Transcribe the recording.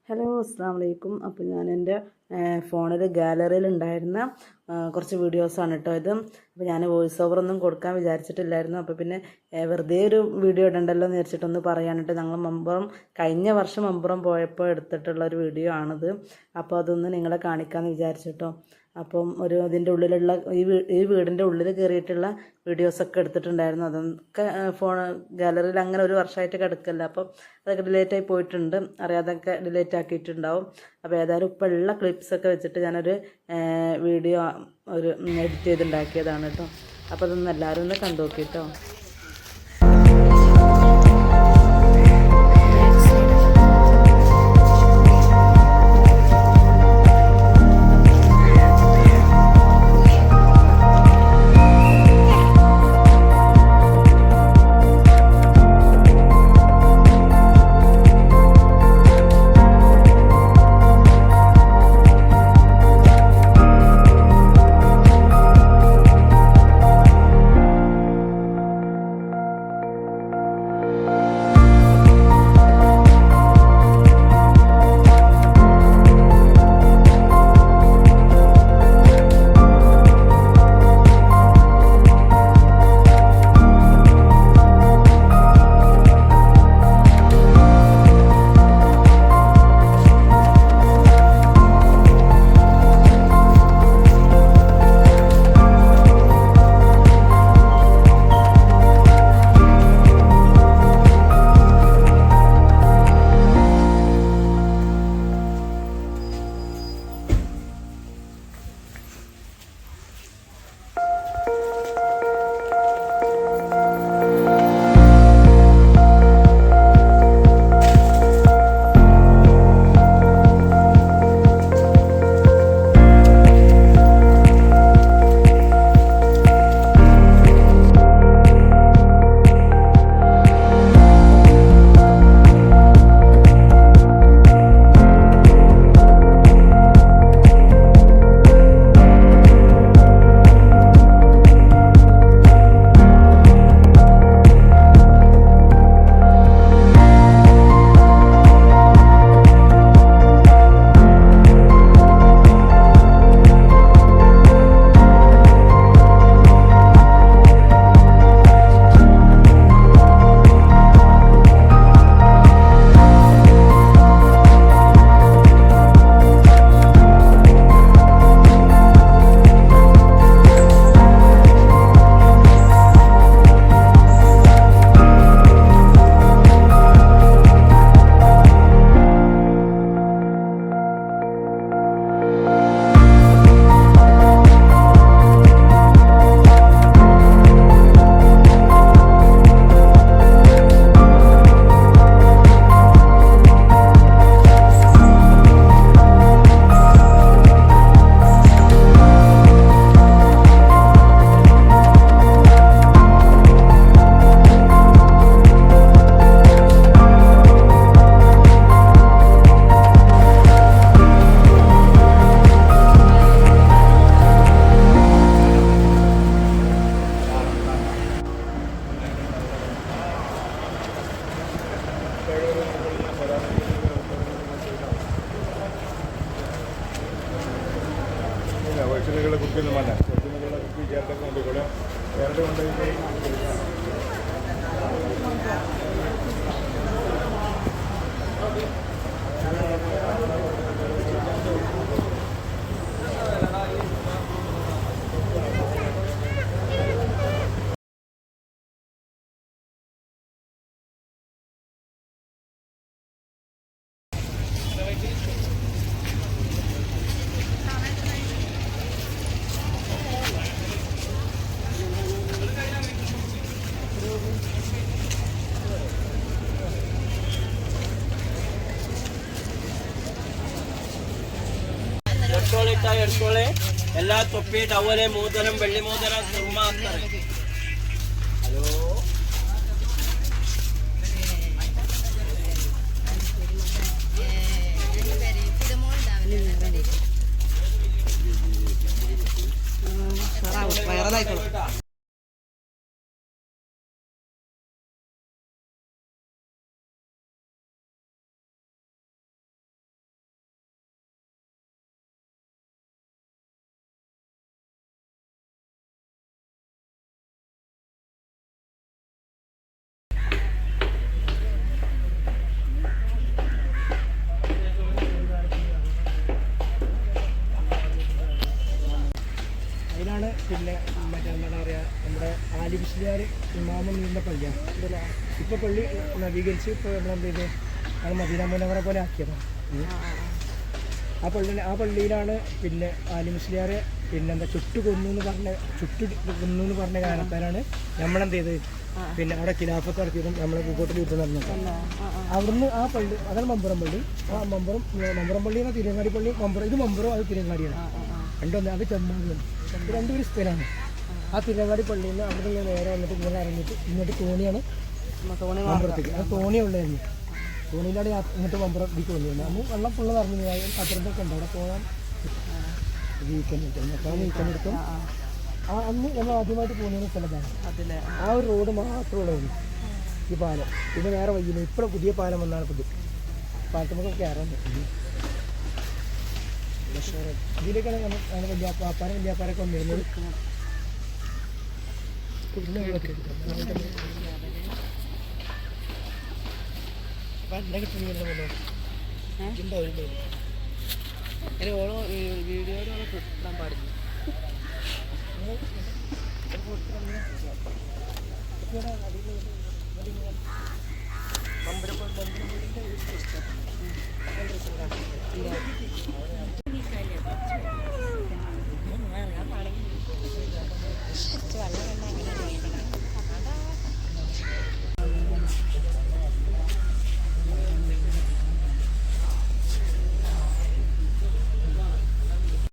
Hello അസ്സാം വലൈക്കും. അപ്പോൾ ഞാൻ എൻ്റെ ഫോണിൽ ഗാലറിയിൽ ഉണ്ടായിരുന്ന കുറച്ച് വീഡിയോസാണ് കേട്ടോ ഇത്. അപ്പോൾ ഞാൻ വോയിസ് ഓവറൊന്നും കൊടുക്കാൻ വിചാരിച്ചിട്ടില്ലായിരുന്നു. അപ്പോൾ പിന്നെ വെറുതെ ഒരു വീഡിയോ ഇടണ്ടല്ലോ എന്ന് വിചാരിച്ചിട്ടൊന്ന് പറയാനിട്ട് ഞങ്ങൾ കഴിഞ്ഞ വർഷം മമ്പുറം പോയപ്പോൾ എടുത്തിട്ടുള്ള ഒരു വീഡിയോ ആണിത്. അപ്പോൾ അതൊന്ന് നിങ്ങളെ കാണിക്കാമെന്ന് വിചാരിച്ചിട്ടോ. അപ്പം ഇതിൻ്റെ ഉള്ളിലുള്ള ഈ വീടിൻ്റെ ഉള്ളിൽ കയറിയിട്ടുള്ള വീഡിയോസൊക്കെ എടുത്തിട്ടുണ്ടായിരുന്നു. അതൊക്കെ ഫോൺ ഗാലറിയിൽ അങ്ങനെ ഒരു വർഷമായിട്ട് കിടക്കല്ല. അപ്പം അതൊക്കെ ഡിലേറ്റായി പോയിട്ടുണ്ട്, അറിയാതൊക്കെ ഡിലേറ്റ് ആക്കിയിട്ടുണ്ടാവും. അപ്പോൾ ഏതായാലും ഇപ്പോൾ ഉള്ള ക്ലിപ്സൊക്കെ വെച്ചിട്ട് ഞാനൊരു വീഡിയോ എഡിറ്റ് ചെയ്തുണ്ടാക്കിയതാണ് കേട്ടോ. അപ്പോൾ അതൊന്ന് എല്ലാവരും ഒന്ന് കണ്ടു നോക്കിട്ടോ. വെളിച്ചെണ്ണകളെ കുപ്പിയൊന്നും വേണ്ട. വെളിച്ചെണ്ണകളെ കുപ്പി ചേർത്തൊക്കെ കൊണ്ടുകൂടെ വേറെ കൊണ്ടുപോയി എടുത്തോളെ എല്ലാ തൊപ്പി ടവല് മോതിരം വെള്ളി മോതിരം സുർമാത്തറ്. ഹലോ വയറലായിക്കോളും. പിന്നെ മറ്റേ എന്താ പറയുക നമ്മുടെ ആലിബിസ്ലിയാർ ഇമാമ നീണ്ട പള്ളിയാണ്. ഇപ്പോൾ പള്ളി നവീകരിച്ച് ഇപ്പോൾ നമ്മളെന്ത് ചെയ്ത് അത് മദീന മുനവറ പോലെ ആക്കിയതാണ്. ആ പള്ളിയിലാണ് പിന്നെ ആലിമുസ്ലിയാർ പിന്നെന്താ ചുട്ടു കൊന്നു എന്ന് പറഞ്ഞ കാരണത്താലാണ് നമ്മളെന്ത് ചെയ്ത് പിന്നെ അവിടെ ഖിലാഫത്ത് നടത്തിയതും നമ്മളെ പൂക്കോട്ടിൽ യുദ്ധം നടന്നത്. അവിടുന്ന് ആ പള്ളി അതാണ് മമ്പുറം പള്ളി. ആ മമ്പുറം പള്ളി എന്ന തിരുവങ്ങാടി പള്ളി ഇത് മമ്പുറം അത് തിരുവങ്ങാടിയാണ്. രണ്ടൊന്ന് അത് ചെമ്മാടിയാണ്. ഇത് രണ്ടുപേരും സ്ഥലമാണ്. ആ തിരുവങ്ങാടി പള്ളിയിൽ നിന്ന് അവിടെ നിന്ന് നേരെ വന്നിട്ട് ഇങ്ങനെ ഇറങ്ങിയിട്ട് ഇങ്ങോട്ട് തോണിയാണ് മമ്പുറത്തേക്ക്. അത് തോണിയുള്ളതായിരുന്നു. തോണിയിലാണ് ഇങ്ങോട്ട് മമ്പുറം ഇതിക്ക് വന്നിരുന്നത്. അന്ന് വെള്ളം ഫുള്ള് നിറഞ്ഞു പത്രത്തൊക്കെ ഉണ്ട് അവിടെ പോകാൻ വീക്കെടുത്തും അന്ന് നമ്മൾ ആദ്യമായിട്ട് പോകുന്ന സ്ഥലത്താണ്. ആ ഒരു റോഡ് മാത്രമേ ഉള്ളൂ ഈ പാലം. പിന്നെ വേറെ വയ്യില്ല. ഇപ്പോഴും പുതിയ പാലം വന്നാണ് പുതിയ പാലത്തുമൊക്കെ കയറാൻ പറ്റും. ഇതിലേക്കാണ് നമ്മൾ വലിയാപ്പാരൊക്കെ വന്നിരുന്നത്. എന്നെ കിട്ടുന്നില്ലല്ലോ ഓരോ വീഡിയോയിലോളം കിട്ടാൻ പാടില്ല.